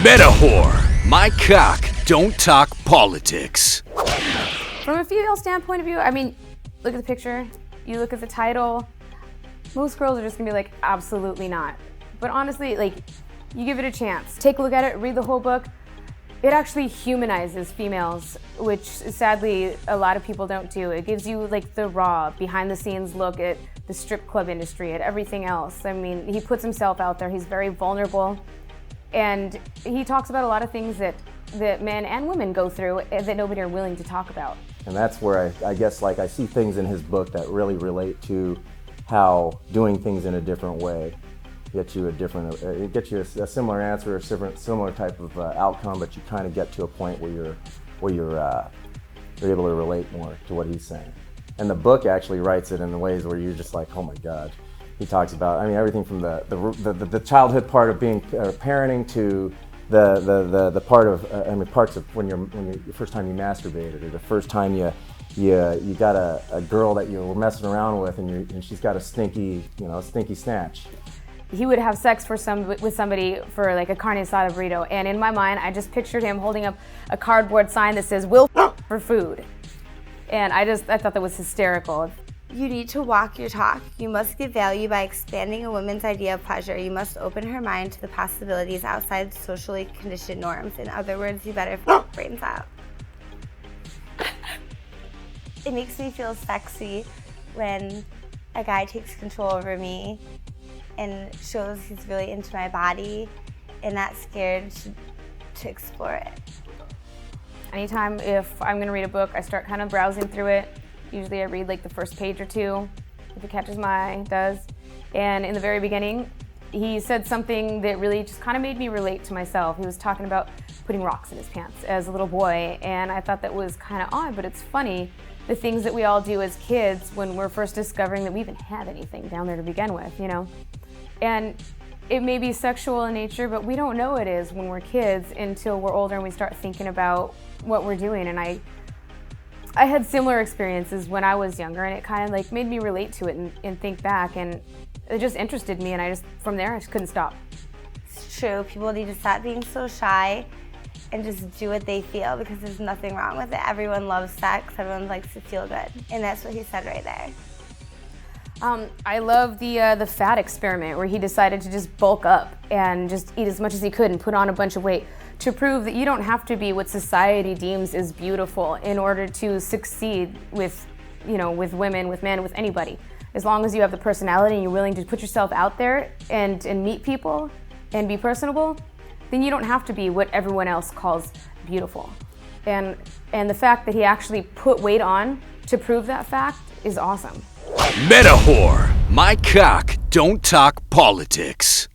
Metawhore, my cock, don't talk politics. From a female standpoint of view, I mean, look at the picture, you look at the title, most girls are just gonna be like, absolutely not. But honestly, like, you give it a chance. Take a look at it, read the whole book. It actually humanizes females, which sadly a lot of people don't do. It gives you like the raw, behind the scenes look at the strip club industry, at everything else. I mean, he puts himself out there, he's very vulnerable, and he talks about a lot of things that men and women go through that nobody are willing to talk about. And that's where I guess like I see things in his book that really relate to how doing things in a different way gets you a similar answer, a similar type of outcome, but you kind of get to a point where you're able to relate more to what he's saying. And the book actually writes it in ways where you're just like, oh my God. He talks about, I mean, everything from the childhood part of being parenting to the part of parts of when the first time you masturbated, or the first time you got a girl that you were messing around with, and she's got a stinky snatch. He would have sex with somebody for like a carne asada burrito, and in my mind, I just pictured him holding up a cardboard sign that says "Will for food," and I thought that was hysterical. You need to walk your talk. You must give value by expanding a woman's idea of pleasure. You must open her mind to the possibilities outside socially conditioned norms. In other words, you better brains out. It makes me feel sexy when a guy takes control over me and shows he's really into my body and not scared to explore it. Anytime if I'm gonna read a book, I start kind of browsing through it. Usually I read like the first page or two, if it catches my eye, it does. And in the very beginning, he said something that really just kind of made me relate to myself. He was talking about putting rocks in his pants as a little boy, and I thought that was kind of odd, but it's funny, the things that we all do as kids when we're first discovering that we even had anything down there to begin with, you know? And it may be sexual in nature, but we don't know it is when we're kids until we're older and we start thinking about what we're doing. And I had similar experiences when I was younger, and it kind of like made me relate to it and think back, and it just interested me, and from there I just couldn't stop. It's true, people need to stop being so shy and just do what they feel, because there's nothing wrong with it. Everyone loves sex, everyone likes to feel good, and that's what he said right there. I love the fat experiment where he decided to just bulk up and just eat as much as he could and put on a bunch of weight to prove that you don't have to be what society deems is beautiful in order to succeed with women, with men, with anybody. As long as you have the personality and you're willing to put yourself out there and meet people and be personable, then you don't have to be what everyone else calls beautiful. And the fact that he actually put weight on to prove that fact is awesome. Metawhore, my cock, don't talk politics.